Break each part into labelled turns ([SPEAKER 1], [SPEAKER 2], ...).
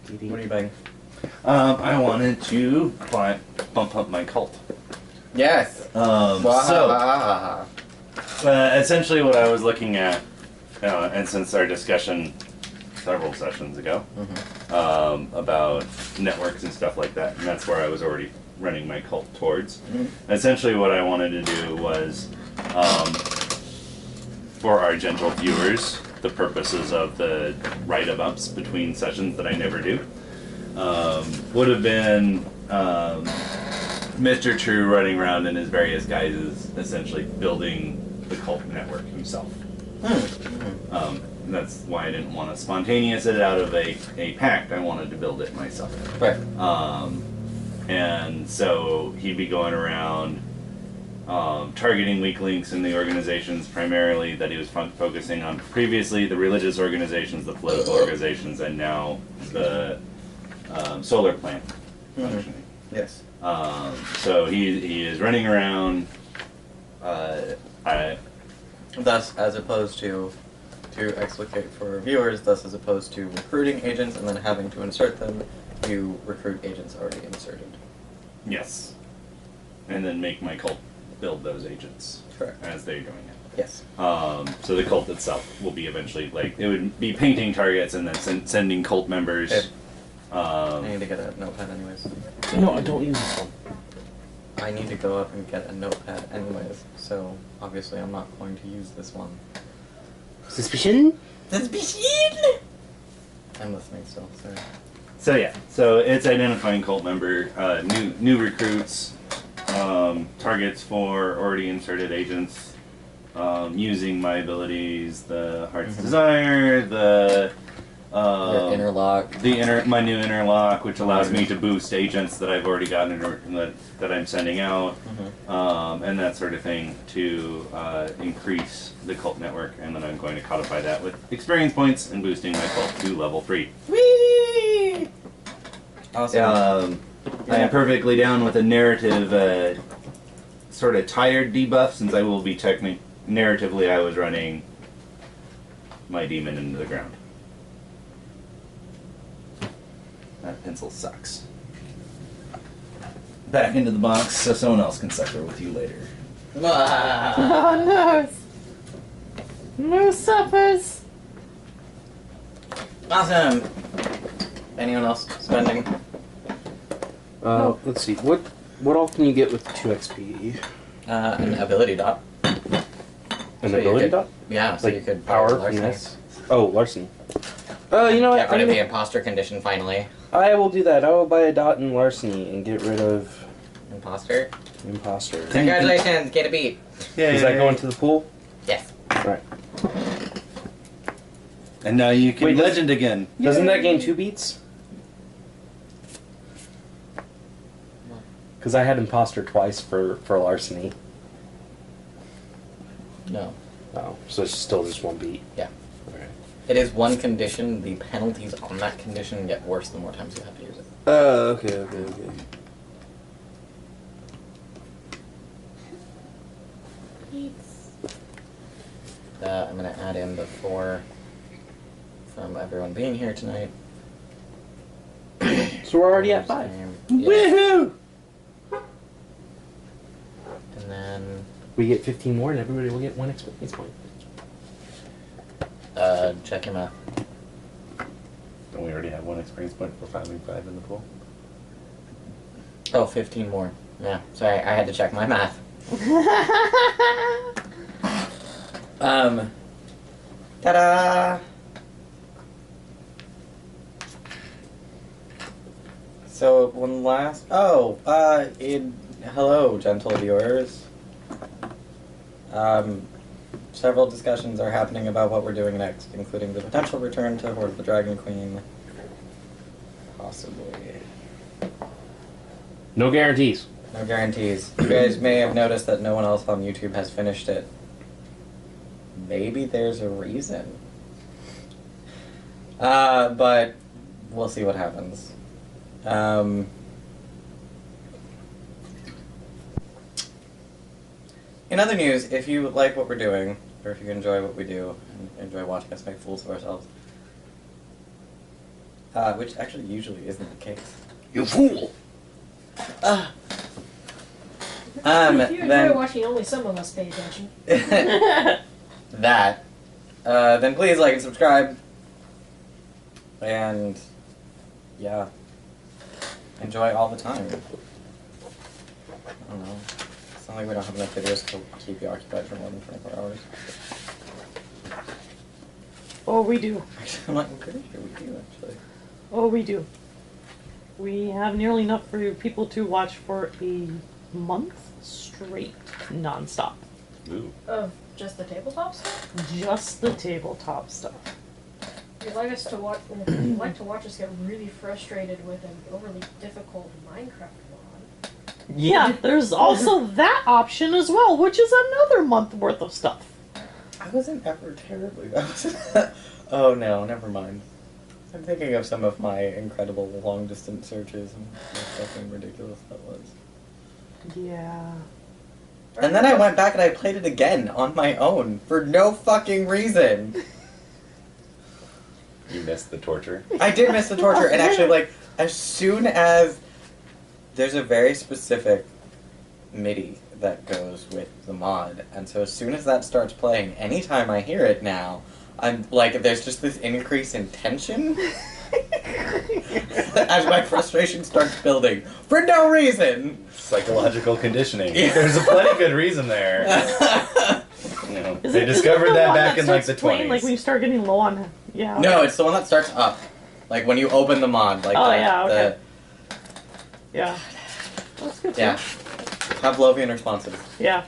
[SPEAKER 1] What are you buying?
[SPEAKER 2] I wanted to bump up my cult.
[SPEAKER 1] Yes.
[SPEAKER 2] Essentially what I was looking at, and since our discussion several sessions ago, about networks and stuff like that, and that's where I was already running my cult towards. Essentially what I wanted to do was, for our gentle viewers, the purposes of the write-ups between sessions that I never do, would have been Mr. True running around in his various guises, essentially building the cult network himself. That's why I didn't want to spontaneous it out of a pact. I wanted to build it myself.
[SPEAKER 1] Right.
[SPEAKER 2] And so he'd be going around targeting weak links in the organizations primarily that he was focusing on previously, the religious organizations, the political organizations, and now the solar plant functioning.
[SPEAKER 1] Yes.
[SPEAKER 2] So he is running around.
[SPEAKER 1] Thus, as opposed to explicate for viewers, thus as opposed to recruiting agents and then having to insert them, you recruit agents already inserted.
[SPEAKER 2] Yes. And then make my cult build those agents.
[SPEAKER 1] Correct.
[SPEAKER 2] As they're doing it.
[SPEAKER 1] Yes.
[SPEAKER 2] So the cult itself will be eventually, like, it would be painting targets and then sending cult members.
[SPEAKER 1] Okay. I need to get a notepad anyways.
[SPEAKER 3] No, I don't use this one.
[SPEAKER 1] I need to go up and get a notepad anyways, so obviously I'm not going to use this one.
[SPEAKER 3] Suspicion?
[SPEAKER 1] Suspicion! I'm listening still, sorry.
[SPEAKER 2] So yeah, so it's identifying cult member, new recruits, targets for already inserted agents, using my abilities, the Heart's Desire, the
[SPEAKER 1] Your interlock.
[SPEAKER 2] my new interlock, which allows me to boost agents that I've already gotten that I'm sending out, and that sort of thing to increase the cult network, and then I'm going to codify that with experience points and boosting my cult to level 3.
[SPEAKER 1] Whee! Awesome.
[SPEAKER 2] I am perfectly down with a narrative, sort of tired debuff, since I will be narratively I was running my demon into the ground. That pencil sucks. Back into the box so someone else can suffer with you later.
[SPEAKER 4] Oh no! No suppers!
[SPEAKER 1] Awesome! Anyone else spending?
[SPEAKER 3] Let's see. What all can you get with 2 XP?
[SPEAKER 1] An ability dot.
[SPEAKER 3] An
[SPEAKER 1] So you
[SPEAKER 3] ability
[SPEAKER 1] could-
[SPEAKER 3] dot?
[SPEAKER 1] Yeah, so
[SPEAKER 3] Like
[SPEAKER 1] you could
[SPEAKER 3] power,
[SPEAKER 1] larceny.
[SPEAKER 3] finesse? Oh, larceny. You know what?
[SPEAKER 1] Get rid of the imposter condition finally.
[SPEAKER 3] I will do that. I will buy a dot in larceny and get rid of
[SPEAKER 1] Imposter.
[SPEAKER 3] imposter.
[SPEAKER 1] Congratulations, get a beat.
[SPEAKER 2] Yeah.
[SPEAKER 3] Does that go into the pool?
[SPEAKER 1] Yes.
[SPEAKER 3] Right.
[SPEAKER 2] And now you can
[SPEAKER 3] Wait,
[SPEAKER 2] legend again.
[SPEAKER 3] Doesn't that gain 2 beats? Because I had imposter twice for larceny.
[SPEAKER 1] No.
[SPEAKER 3] Oh, so it's still just 1 beat.
[SPEAKER 1] Yeah.
[SPEAKER 3] Alright.
[SPEAKER 1] It is one condition. The penalties on that condition get worse the more times you have to use it.
[SPEAKER 3] Oh, okay.
[SPEAKER 1] I'm going to add in the 4 from everyone being here tonight.
[SPEAKER 3] So we're already at 5.
[SPEAKER 1] Yeah.
[SPEAKER 2] Woohoo!
[SPEAKER 1] And then,
[SPEAKER 3] We get 15 more and everybody will get 1 experience point.
[SPEAKER 1] check your math.
[SPEAKER 2] Don't we already have 1 experience point for 5 and 5 in the pool?
[SPEAKER 1] Oh, 15 more. Yeah, sorry, I had to check my math. Ta-da! So, one last... Oh, hello, gentle viewers. Several discussions are happening about what we're doing next, including the potential return to Horde of the Dragon Queen. Possibly.
[SPEAKER 3] No guarantees.
[SPEAKER 1] No guarantees. You guys may have noticed that no one else on YouTube has finished it. Maybe there's a reason. But we'll see what happens. In other news, if you like what we're doing, or if you enjoy what we do, and enjoy watching us make fools of ourselves, which actually usually isn't the case.
[SPEAKER 2] You fool!
[SPEAKER 5] If you enjoy
[SPEAKER 1] Then
[SPEAKER 5] watching, only some of us pay attention.
[SPEAKER 1] that, then please like and subscribe, and yeah, enjoy all the time. I don't know. It's not like we don't have enough videos to keep you occupied for more than 24 hours.
[SPEAKER 4] Oh, we do.
[SPEAKER 1] Actually, I'm pretty sure we do, actually.
[SPEAKER 4] Oh, we do. We have nearly enough for people to watch for a month straight, nonstop.
[SPEAKER 2] Ooh.
[SPEAKER 5] Of just the tabletop stuff?
[SPEAKER 4] Just the tabletop stuff.
[SPEAKER 5] You'd like us to watch? You'd like to watch us get really frustrated with an overly difficult Minecraft mod?
[SPEAKER 4] Yeah, there's also that option as well, which is another month worth of stuff.
[SPEAKER 1] I wasn't ever terribly. Oh no, never mind. I'm thinking of some of my incredible long distance searches and how fucking ridiculous that was.
[SPEAKER 4] Yeah.
[SPEAKER 1] And then I went back and I played it again on my own for no fucking reason.
[SPEAKER 2] You missed the torture.
[SPEAKER 1] I did miss the torture, and actually, like, as soon as there's a very specific MIDI that goes with the mod, and so as soon as that starts playing, anytime I hear it now, I'm like, there's just this increase in tension as my frustration starts building for no reason.
[SPEAKER 2] Psychological conditioning.
[SPEAKER 1] Yeah.
[SPEAKER 2] There's a plenty good reason there. You know,
[SPEAKER 4] Is
[SPEAKER 2] they
[SPEAKER 4] it
[SPEAKER 2] discovered
[SPEAKER 4] the
[SPEAKER 2] that
[SPEAKER 4] one
[SPEAKER 2] back in like
[SPEAKER 4] starts
[SPEAKER 2] the
[SPEAKER 4] playing,
[SPEAKER 2] 20s.
[SPEAKER 4] Like when you start getting low on. Yeah.
[SPEAKER 1] No, it's the one that starts up, like when you open the mod, like
[SPEAKER 4] Oh,
[SPEAKER 1] the,
[SPEAKER 4] yeah, okay.
[SPEAKER 1] the
[SPEAKER 4] Yeah. That's good.
[SPEAKER 1] yeah, Pavlovian responses.
[SPEAKER 4] Yeah.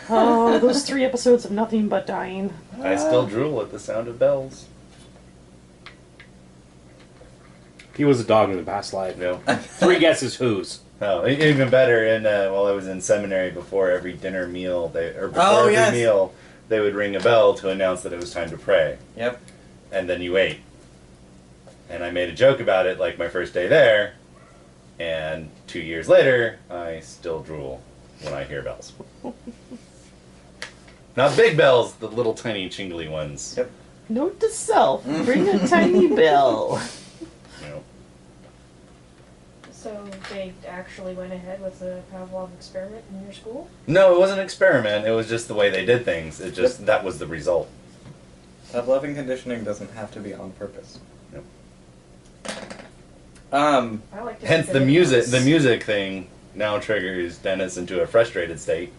[SPEAKER 4] Oh, those 3 episodes of nothing but dying.
[SPEAKER 2] I still drool at the sound of bells.
[SPEAKER 3] He was a dog in the past life.
[SPEAKER 2] You know?
[SPEAKER 3] 3 guesses whose.
[SPEAKER 2] Oh, even better. And while I was in seminary, before every dinner meal, before
[SPEAKER 1] Oh,
[SPEAKER 2] every
[SPEAKER 1] yes.
[SPEAKER 2] meal, they would ring a bell to announce that it was time to pray.
[SPEAKER 1] Yep.
[SPEAKER 2] And then you ate. And I made a joke about it, like my first day there. And 2 years later, I still drool when I hear bells. Not big bells, the little tiny chingly ones.
[SPEAKER 1] Yep.
[SPEAKER 4] Note to self: bring a tiny bell.
[SPEAKER 2] You know.
[SPEAKER 5] So they actually went ahead with the Pavlov experiment in your school?
[SPEAKER 2] No, it wasn't an experiment. It was just the way they did things. It just that was the result.
[SPEAKER 1] Pavlovian conditioning doesn't have to be on purpose.
[SPEAKER 2] Yep.
[SPEAKER 5] I like to
[SPEAKER 2] Hence
[SPEAKER 5] think
[SPEAKER 2] the
[SPEAKER 5] that it
[SPEAKER 2] music.
[SPEAKER 5] was.
[SPEAKER 2] The music thing now triggers Dennis into a frustrated state.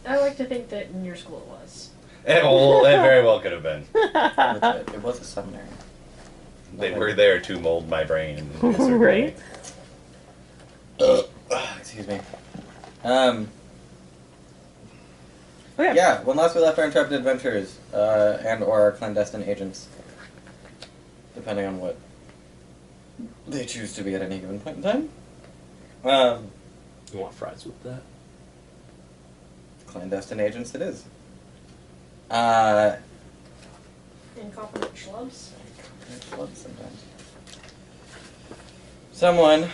[SPEAKER 5] I like to think that in your school it was.
[SPEAKER 2] It very well could have been.
[SPEAKER 1] Legit, it was a seminary.
[SPEAKER 2] They were there to mold my brain. In a certain
[SPEAKER 4] Right.
[SPEAKER 2] way.
[SPEAKER 1] Excuse me.
[SPEAKER 4] Okay.
[SPEAKER 1] Yeah, when last we left our intrepid adventurers, and or our clandestine agents, depending on what they choose to be at any given point in time.
[SPEAKER 3] You want fries with that?
[SPEAKER 1] Clandestine agents it is.
[SPEAKER 5] Incompetent schlubs.
[SPEAKER 1] Sometimes. Someone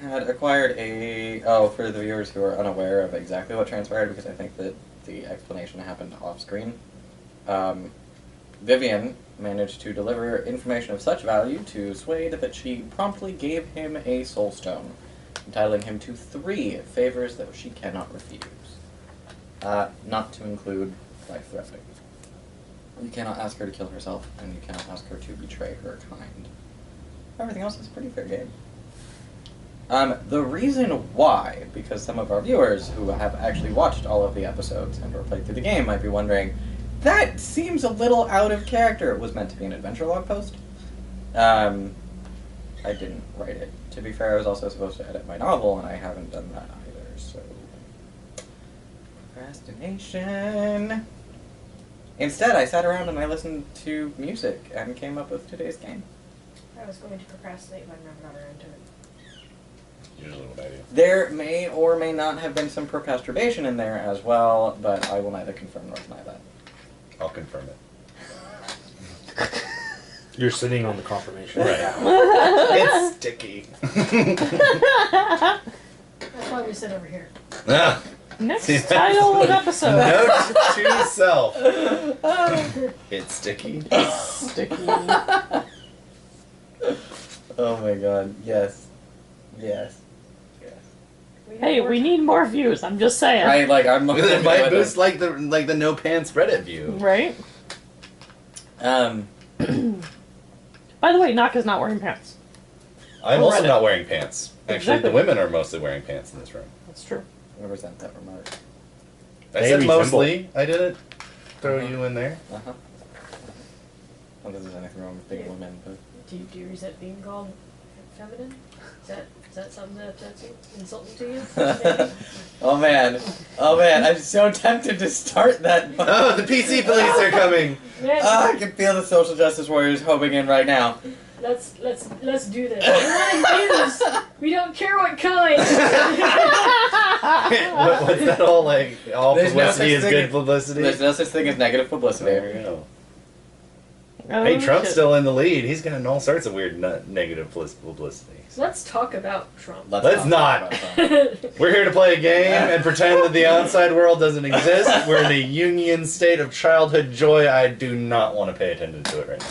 [SPEAKER 1] had acquired a... Oh, for the viewers who are unaware of exactly what transpired, because I think that the explanation happened off-screen. Vivian managed to deliver information of such value to Suede that she promptly gave him a soul stone, entitling him to 3 favors that she cannot refuse. Not to include life-threatening. You cannot ask her to kill herself, and you cannot ask her to betray her kind. Everything else is pretty fair game. The reason why, because some of our viewers who have actually watched all of the episodes and or played through the game might be wondering, that seems a little out of character. It was meant to be an adventure log post. I didn't write it. To be fair, I was also supposed to edit my novel, and I haven't done that either, so... Procrastination. Instead, I sat around and I listened to music and came up with today's game.
[SPEAKER 5] I was going to procrastinate, but I never got around to it.
[SPEAKER 2] Usually what I do.
[SPEAKER 1] There may or may not have been some procrastination in there as well, but I will neither confirm nor deny that.
[SPEAKER 2] I'll confirm it.
[SPEAKER 3] You're sitting on the confirmation.
[SPEAKER 2] Right. It's sticky.
[SPEAKER 5] That's why we sit over here.
[SPEAKER 2] Ah,
[SPEAKER 4] Next
[SPEAKER 2] See, that's
[SPEAKER 4] title of
[SPEAKER 2] the
[SPEAKER 4] episode.
[SPEAKER 2] Note to self. It's sticky.
[SPEAKER 4] Sticky.
[SPEAKER 1] Oh my god. Yes. Yes. Yes.
[SPEAKER 4] Hey, we need more views. I'm just saying.
[SPEAKER 1] Right, like I'm looking
[SPEAKER 2] It might
[SPEAKER 1] at
[SPEAKER 2] boost like the no pants Reddit view.
[SPEAKER 4] Right?
[SPEAKER 1] Um,
[SPEAKER 4] By the way, Naka's not wearing pants.
[SPEAKER 2] I'm
[SPEAKER 4] Oh,
[SPEAKER 2] also
[SPEAKER 4] Reddit.
[SPEAKER 2] not wearing pants. Actually,
[SPEAKER 4] Exactly.
[SPEAKER 2] the women are mostly wearing pants in this room.
[SPEAKER 4] That's true.
[SPEAKER 1] I resent that remark.
[SPEAKER 2] I
[SPEAKER 3] They
[SPEAKER 2] said
[SPEAKER 3] resemble.
[SPEAKER 2] mostly. I didn't throw
[SPEAKER 1] Uh-huh.
[SPEAKER 2] you in there.
[SPEAKER 1] Uh-huh. I don't think there's anything wrong with big women, but...
[SPEAKER 5] Do you resent being called feminine? Is that something that's insulting to you? Maybe?
[SPEAKER 1] Oh man. Oh man, I'm so tempted to start that.
[SPEAKER 2] Oh, the PC police are coming.
[SPEAKER 5] Yeah,
[SPEAKER 1] I can feel the social justice warriors homing in right now.
[SPEAKER 5] let's do this. We want views. We don't care what kind.
[SPEAKER 2] What's that all like? All
[SPEAKER 1] There's no
[SPEAKER 2] publicity
[SPEAKER 1] such
[SPEAKER 2] is
[SPEAKER 1] thing
[SPEAKER 2] good
[SPEAKER 1] as-
[SPEAKER 2] publicity?
[SPEAKER 1] There's no such thing as negative publicity.
[SPEAKER 2] There we go.
[SPEAKER 4] Oh,
[SPEAKER 2] Hey, Trump's
[SPEAKER 4] shit.
[SPEAKER 2] still in the lead. He's getting all sorts of weird negative publicity.
[SPEAKER 5] So let's talk about Trump.
[SPEAKER 2] Let's not.
[SPEAKER 1] talk about that.
[SPEAKER 2] We're here to play a game and pretend that the outside world doesn't exist. We're in a union state of childhood joy. I do not want to pay attention to it right now.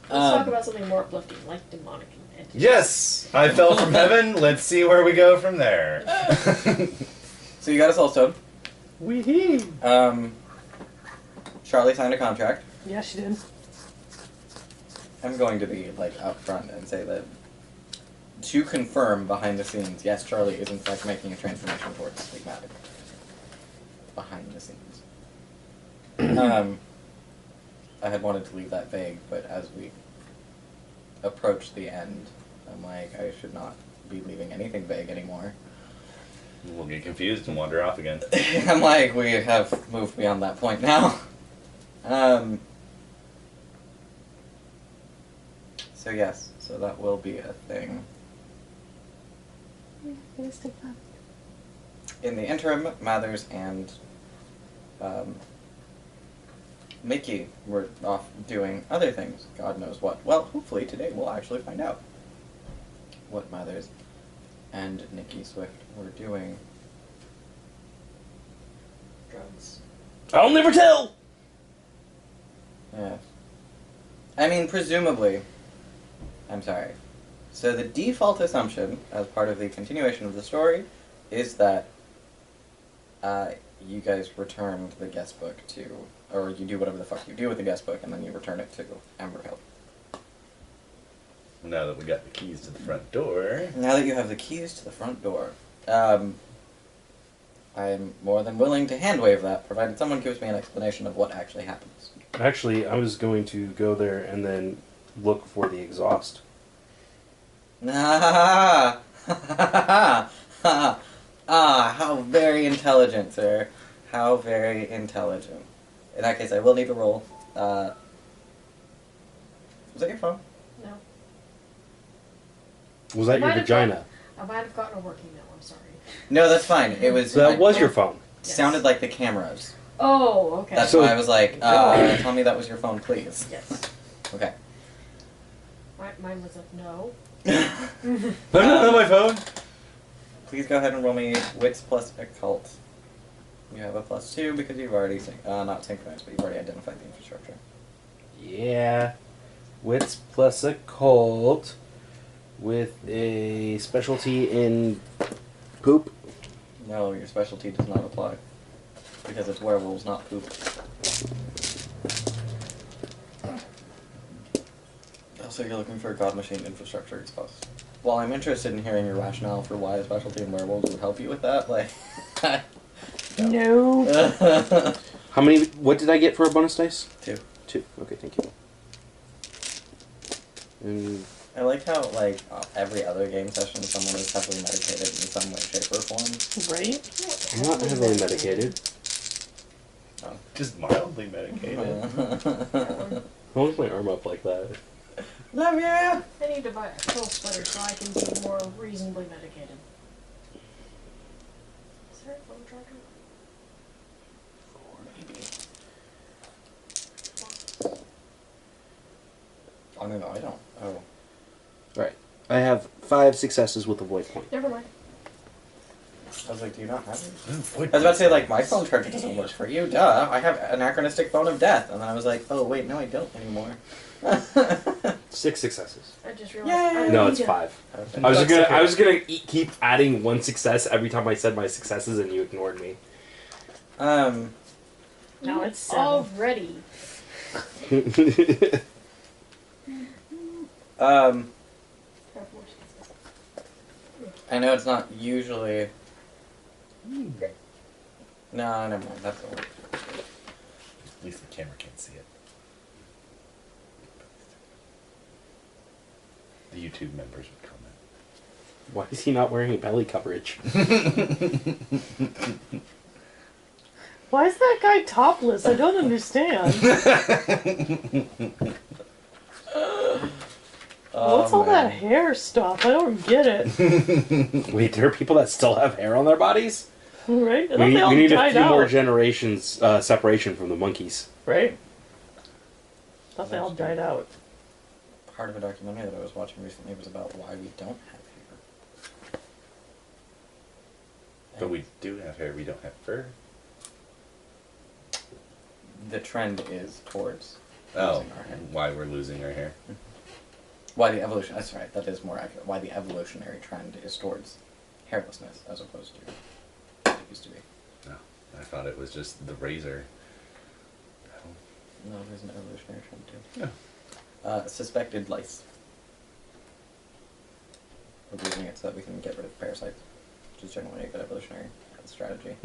[SPEAKER 5] Let's talk about something more uplifting, like demonic entities.
[SPEAKER 2] Yes! I fell from heaven. Let's see where we go from there.
[SPEAKER 1] So you got a soul stone.
[SPEAKER 2] Wee-hee.
[SPEAKER 1] Charlie signed a contract.
[SPEAKER 4] Yeah, she did.
[SPEAKER 1] I'm going to be like upfront and say that to confirm behind the scenes, yes, Charlie is in fact making a transformation towards Stigmatic. Behind the scenes. I had wanted to leave that vague, but as we approach the end, I'm like, I should not be leaving anything vague anymore.
[SPEAKER 2] We'll get confused and wander off again.
[SPEAKER 1] I'm like, we have moved beyond that point now. So yes, so that will be a thing. In the interim, Mathers and Mickey were off doing other things. God knows what. Well, hopefully today we'll actually find out what Mathers and Nikki Swift were doing.
[SPEAKER 5] Drugs.
[SPEAKER 3] I'll never tell!
[SPEAKER 1] Yeah. I mean, presumably. I'm sorry. So the default assumption, as part of the continuation of the story, is that you guys returned the guest book to, or you do whatever the fuck you do with the guest book, and then you return it to Amber Hill.
[SPEAKER 2] Now that we got the keys to the front door.
[SPEAKER 1] Now that you have the keys to the front door, I'm more than willing to hand wave that, provided someone gives me an explanation of what actually happens.
[SPEAKER 3] Actually, I was going to go there and then look for the exhaust.
[SPEAKER 1] Ah, how very intelligent, sir. How very intelligent. In that case, I will need to roll. Was that your phone?
[SPEAKER 5] No.
[SPEAKER 3] Was that
[SPEAKER 5] I
[SPEAKER 3] your
[SPEAKER 5] might have
[SPEAKER 3] vagina?
[SPEAKER 5] I might have gotten a work email. I'm sorry.
[SPEAKER 1] No, that's fine. It was.
[SPEAKER 3] So that was your phone.
[SPEAKER 1] Sounded like the cameras.
[SPEAKER 5] Oh, okay.
[SPEAKER 1] That's
[SPEAKER 3] So-
[SPEAKER 1] why I was like, tell me that was your phone, please.
[SPEAKER 5] Yes.
[SPEAKER 1] Okay.
[SPEAKER 5] Mine was a no.
[SPEAKER 2] Put it on my phone.
[SPEAKER 1] Please go ahead and roll me wits plus occult. You have a +2 because you've already not synchronized, but you've already identified the infrastructure.
[SPEAKER 3] Yeah. Wits plus occult with a specialty in poop.
[SPEAKER 1] No, your specialty does not apply because it's werewolves, not poop. Also, you're looking for a god machine infrastructure exhaust. While I'm interested in hearing your rationale for why a specialty in werewolves would help you with that, like,
[SPEAKER 4] No.
[SPEAKER 3] How many? What did I get for a bonus dice?
[SPEAKER 1] 2.
[SPEAKER 3] 2. Okay, thank you. And
[SPEAKER 1] I like how, like, every other game session, someone is heavily medicated in some way, shape, or form.
[SPEAKER 4] Right?
[SPEAKER 3] I'm not heavily medicated.
[SPEAKER 1] Oh.
[SPEAKER 2] Just mildly medicated.
[SPEAKER 3] Why was my arm up like that?
[SPEAKER 1] Love you!
[SPEAKER 5] I need to buy a pill splitter so I can be more reasonably medicated. Is there a phone charger?
[SPEAKER 1] Oh, no, I don't. Oh.
[SPEAKER 3] Right. I have 5 successes with a void point.
[SPEAKER 5] Never mind.
[SPEAKER 1] I was like, do you not have it?
[SPEAKER 2] Ooh,
[SPEAKER 1] I was about to say, like, my phone charger doesn't work for you, duh. I have an anachronistic phone of death. And then I was like, oh, wait, no, I don't anymore.
[SPEAKER 3] 6 successes.
[SPEAKER 5] I just realized.
[SPEAKER 1] Yay!
[SPEAKER 5] I
[SPEAKER 3] No,
[SPEAKER 5] need
[SPEAKER 3] it's
[SPEAKER 5] to-
[SPEAKER 3] 5.
[SPEAKER 1] Okay.
[SPEAKER 3] I was gonna keep adding 1 success every time I said my successes, and you ignored me.
[SPEAKER 4] Now it's 7.
[SPEAKER 5] Already.
[SPEAKER 1] I know it's not usually. No, never mind. That's all.
[SPEAKER 2] At least the camera can't see it. The YouTube members would comment.
[SPEAKER 3] Why is he not wearing belly coverage?
[SPEAKER 4] Why is that guy topless? I don't understand. What's all that hair stuff? I don't get it.
[SPEAKER 3] Wait, there are people that still have hair on their bodies?
[SPEAKER 4] Right? I thought
[SPEAKER 3] We
[SPEAKER 4] they all
[SPEAKER 3] need a
[SPEAKER 4] died
[SPEAKER 3] few more
[SPEAKER 4] out.
[SPEAKER 3] generations separation from the monkeys.
[SPEAKER 4] Right? I thought they all died out.
[SPEAKER 1] Part of a documentary that I was watching recently was about why we don't have hair.
[SPEAKER 2] But we do have hair, we don't have fur.
[SPEAKER 1] The trend is towards
[SPEAKER 2] Oh,
[SPEAKER 1] losing our hair.
[SPEAKER 2] why we're losing our hair.
[SPEAKER 1] Why the evolution? That's right. That is more accurate. Why the evolutionary trend is towards hairlessness as opposed to what it used to be.
[SPEAKER 2] No, I thought it was just the razor.
[SPEAKER 1] No, there's an evolutionary trend too.
[SPEAKER 2] Yeah.
[SPEAKER 1] Suspected lice. We're using it so that we can get rid of parasites, which is generally a good evolutionary strategy.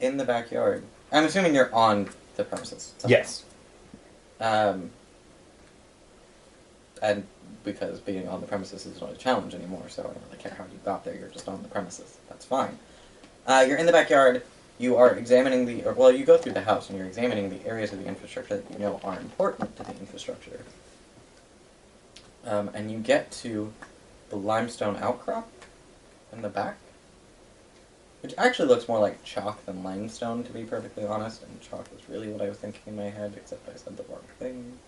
[SPEAKER 1] In the backyard. I'm assuming you're on the premises.
[SPEAKER 3] Yes.
[SPEAKER 1] And because being on the premises is not a challenge anymore, so I don't really care how you got there, you're just on the premises. That's fine. You're in the backyard, you are examining you go through the house and you're examining the areas of the infrastructure that you know are important to the infrastructure. And you get to the limestone outcrop in the back, which actually looks more like chalk than limestone, to be perfectly honest, and chalk was really what I was thinking in my head, except I said the wrong thing.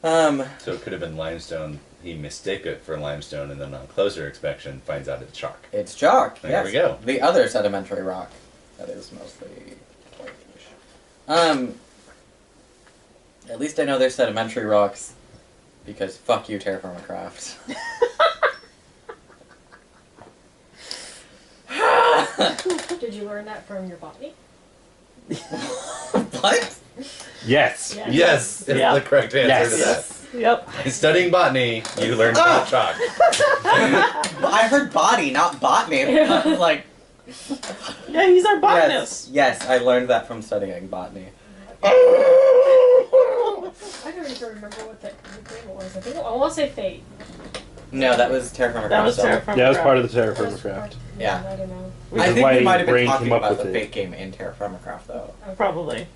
[SPEAKER 2] So it could have been limestone. He mistake it for limestone, and then on closer inspection finds out it's chalk.
[SPEAKER 1] It's chalk,
[SPEAKER 2] There
[SPEAKER 1] yes.
[SPEAKER 2] we go.
[SPEAKER 1] The other sedimentary rock that is mostly whitish. At least I know there's sedimentary rocks, because fuck you, Terraformacraft.
[SPEAKER 5] Did you learn that from your botany?
[SPEAKER 1] What?
[SPEAKER 3] Yes.
[SPEAKER 4] Yeah.
[SPEAKER 2] Yes, is
[SPEAKER 4] Yeah.
[SPEAKER 2] the correct answer
[SPEAKER 3] Yes.
[SPEAKER 2] to that.
[SPEAKER 4] Yes. Yep.
[SPEAKER 2] In studying botany, you learned about chalk.
[SPEAKER 1] Well, I heard body, not botany. I was like,
[SPEAKER 4] Yeah, he's our botanist.
[SPEAKER 1] yes, I learned that from studying botany.
[SPEAKER 5] I don't even remember what that name was. I want to say Fate.
[SPEAKER 1] No, that was Terraformacraft.
[SPEAKER 4] That was
[SPEAKER 1] so-
[SPEAKER 4] Terraformacraft.
[SPEAKER 3] Yeah, that was part of the Terraformacraft.
[SPEAKER 1] Yeah.
[SPEAKER 5] I don't know.
[SPEAKER 3] Which
[SPEAKER 1] I
[SPEAKER 3] is
[SPEAKER 1] think
[SPEAKER 3] why
[SPEAKER 1] we might have been
[SPEAKER 3] Brain
[SPEAKER 1] talking
[SPEAKER 3] came up
[SPEAKER 1] about
[SPEAKER 3] with
[SPEAKER 1] the
[SPEAKER 3] it.
[SPEAKER 1] fake game in Terraformacraft, though.
[SPEAKER 4] Probably.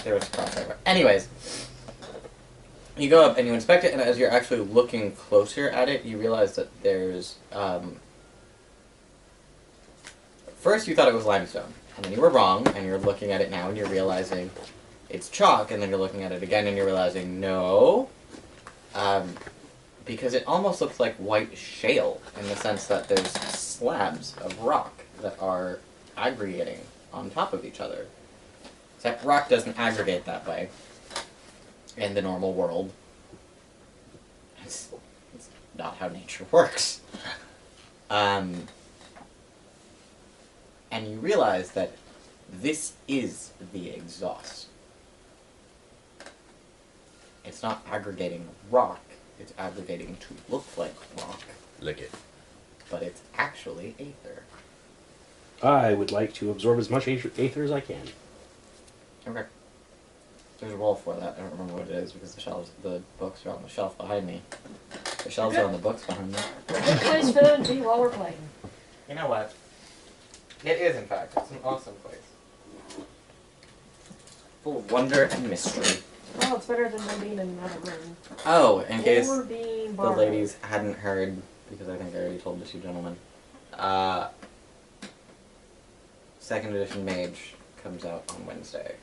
[SPEAKER 1] There was a crossover. Anyways, you go up and you inspect it, and as you're actually looking closer at it, you realize that there's, first you thought it was limestone, and then you were wrong, and you're looking at it now, and you're realizing it's chalk, and then you're looking at it again, and you're realizing, no, because it almost looks like white shale, in the sense that there's slabs of rock that are aggregating on top of each other. Except rock doesn't aggregate that way in the normal world. It's not how nature works. And you realize that this is the exhaust. It's not aggregating rock, it's aggregating to look like rock,
[SPEAKER 2] Lick it.
[SPEAKER 1] but it's actually aether.
[SPEAKER 3] I would like to absorb as much aether as I can.
[SPEAKER 1] Okay. There's a roll for that. I don't remember what it is because the books are on the shelf behind me. The shelves are on the books behind me.
[SPEAKER 5] Good place for them to be while we're playing.
[SPEAKER 1] You know what? It is, in fact. It's an awesome place. Full of wonder and mystery.
[SPEAKER 5] Well, it's better than them being in another room.
[SPEAKER 1] Oh, in case
[SPEAKER 5] Or being
[SPEAKER 1] the
[SPEAKER 5] borrowed.
[SPEAKER 1] ladies hadn't heard, because I think I already told the two gentlemen, second edition Mage comes out on Wednesday.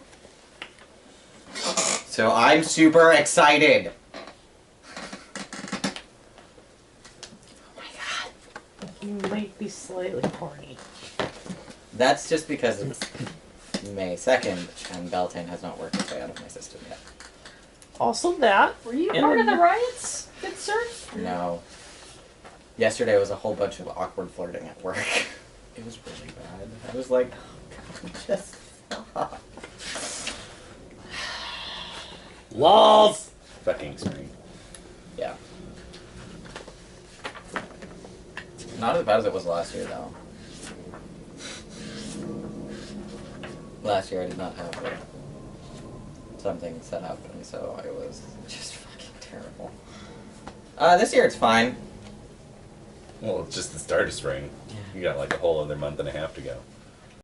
[SPEAKER 1] So I'm super excited! Oh my god.
[SPEAKER 4] You might be slightly horny.
[SPEAKER 1] That's just because it's May 2nd, and Beltane has not worked its way out of my system yet.
[SPEAKER 4] Also that.
[SPEAKER 5] Were you
[SPEAKER 4] And
[SPEAKER 5] part of
[SPEAKER 4] then-
[SPEAKER 5] the riots, good sir?
[SPEAKER 1] No. Yesterday was a whole bunch of awkward flirting at work. It was really bad. I was like, just stop.
[SPEAKER 3] Lols!
[SPEAKER 2] Fucking spring.
[SPEAKER 1] Yeah. Not as bad as it was last year, though. Last year I did not have something set up, and so I was just fucking terrible. This year it's fine.
[SPEAKER 2] Well, it's just the start of spring. You got like a whole other month and a half to go.